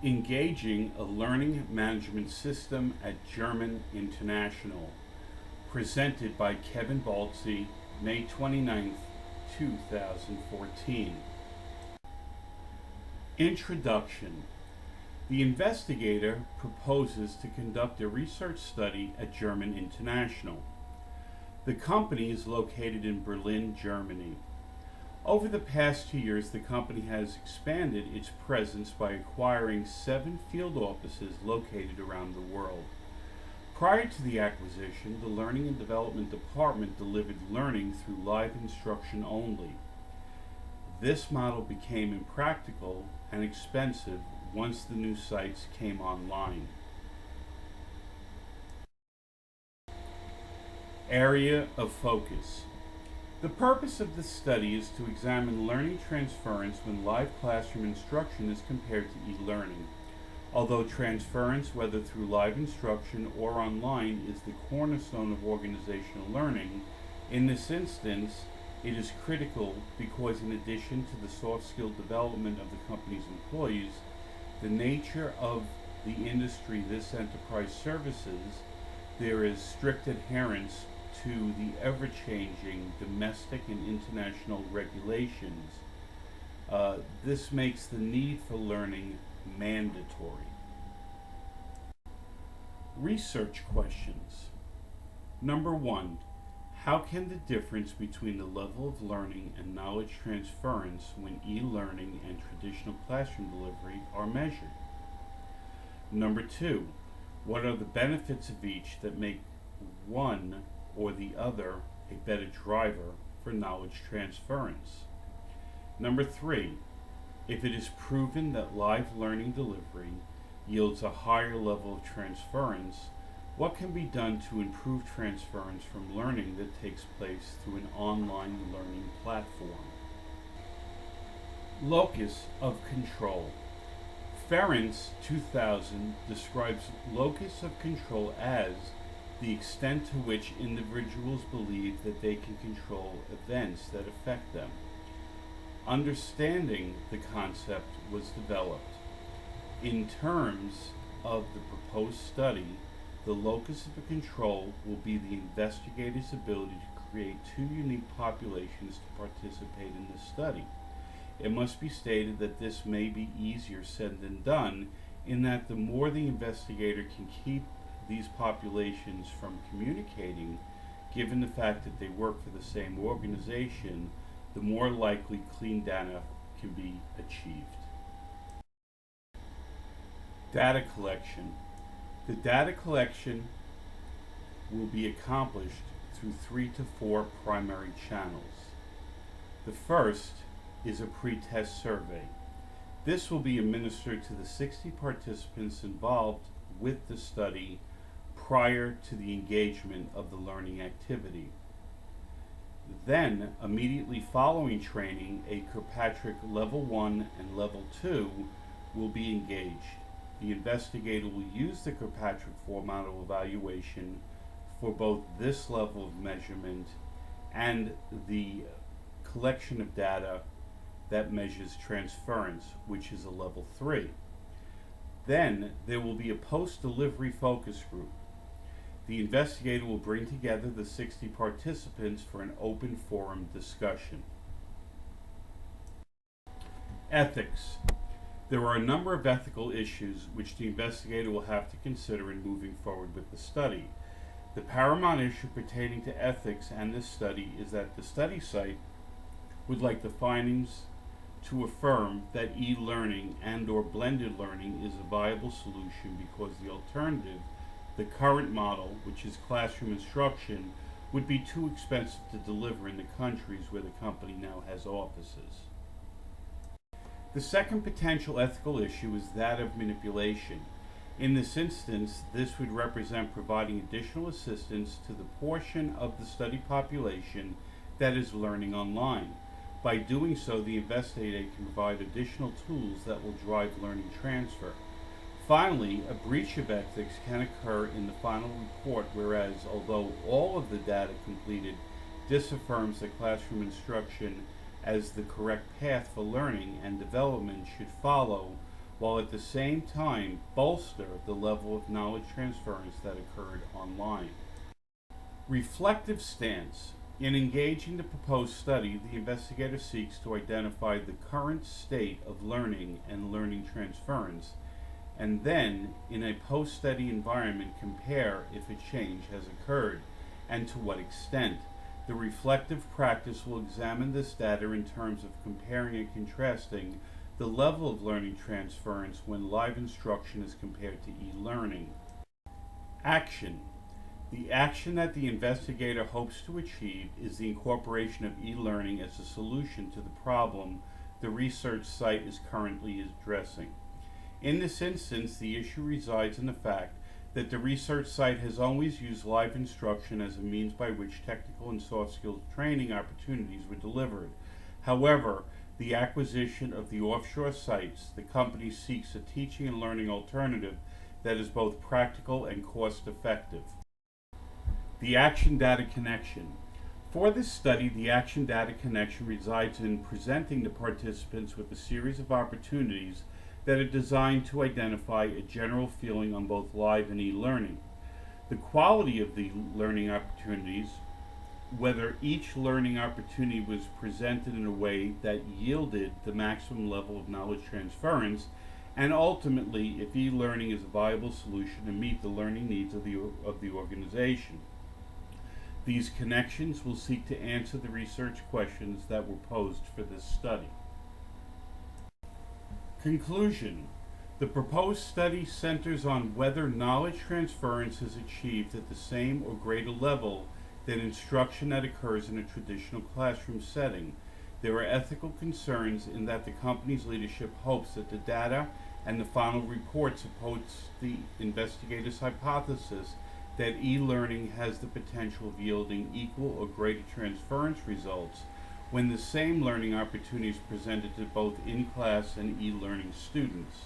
Engaging a Learning Management System at German International, presented by Kevin Baltzy, May 29th, 2014. Introduction. The investigator proposes to conduct a research study at German International. The company is located in Berlin, Germany. Over the past 2 years, the company has expanded its presence by acquiring 7 field offices located around the world. Prior to the acquisition, the Learning and Development Department delivered learning through live instruction only. This model became impractical and expensive once the new sites came online. Area of focus. The purpose of this study is to examine learning transference when live classroom instruction is compared to e-learning. Although transference, whether through live instruction or online, is the cornerstone of organizational learning, in this instance, it is critical because in addition to the soft skill development of the company's employees, the nature of the industry this enterprise services, there is strict adherence to the ever-changing domestic and international regulations. This makes the need for learning mandatory. Research questions. Number 1. How can the difference between the level of learning and knowledge transference when e-learning and traditional classroom delivery are measured? Number 2. What are the benefits of each that make one or the other a better driver for knowledge transference? Number 3. If it is proven that live learning delivery yields a higher level of transference, what can be done to improve transference from learning that takes place through an online learning platform? Locus of control. Ferentz, 2000, describes locus of control as the extent to which individuals believe that they can control events that affect them. Understanding the concept was developed. In terms of the proposed study, the locus of control will be the investigator's ability to create 2 unique populations to participate in the study. It must be stated that this may be easier said than done, in that the more the investigator can keep these populations from communicating, given the fact that they work for the same organization, the more likely clean data can be achieved. Data collection. The data collection will be accomplished through 3 to 4 primary channels. The first is a pre-test survey. This will be administered to the 60 participants involved with the study prior to the engagement of the learning activity. Then, immediately following training, a Kirkpatrick Level 1 and Level 2 will be engaged. The investigator will use the Kirkpatrick format of evaluation for both this level of measurement and the collection of data that measures transference, which is a Level 3. Then there will be a post-delivery focus group. The investigator will bring together the 60 participants for an open forum discussion. Ethics. There are a number of ethical issues which the investigator will have to consider in moving forward with the study. The paramount issue pertaining to ethics and this study is that the study site would like the findings to affirm that e-learning and/or blended learning is a viable solution because the alternative, the current model, which is classroom instruction, would be too expensive to deliver in the countries where the company now has offices. The second potential ethical issue is that of manipulation. In this instance, this would represent providing additional assistance to the portion of the study population that is learning online. By doing so, the investigator can provide additional tools that will drive learning transfer. Finally, a breach of ethics can occur in the final report, whereas although all of the data completed disaffirms that classroom instruction as the correct path for learning and development should follow, while at the same time bolster the level of knowledge transference that occurred online. Reflective stance. In engaging the proposed study, the investigator seeks to identify the current state of learning and learning transference, and then, in a post-study environment, compare if a change has occurred and to what extent. The reflective practice will examine this data in terms of comparing and contrasting the level of learning transference when live instruction is compared to e-learning. Action. The action that the investigator hopes to achieve is the incorporation of e-learning as a solution to the problem the research site is currently addressing. In this instance, the issue resides in the fact that the research site has always used live instruction as a means by which technical and soft skills training opportunities were delivered. However, the acquisition of the offshore sites, the company seeks a teaching and learning alternative that is both practical and cost effective. The action data connection. For this study, the action data connection resides in presenting the participants with a series of opportunities that are designed to identify a general feeling on both live and e-learning. The quality of the learning opportunities, whether each learning opportunity was presented in a way that yielded the maximum level of knowledge transference, and ultimately if e-learning is a viable solution to meet the learning needs of the organization. These connections will seek to answer the research questions that were posed for this study. Conclusion. The proposed study centers on whether knowledge transference is achieved at the same or greater level than instruction that occurs in a traditional classroom setting. There are ethical concerns in that the company's leadership hopes that the data and the final report supports the investigator's hypothesis that e-learning has the potential of yielding equal or greater transference results when the same learning opportunities presented to both in-class and e-learning students.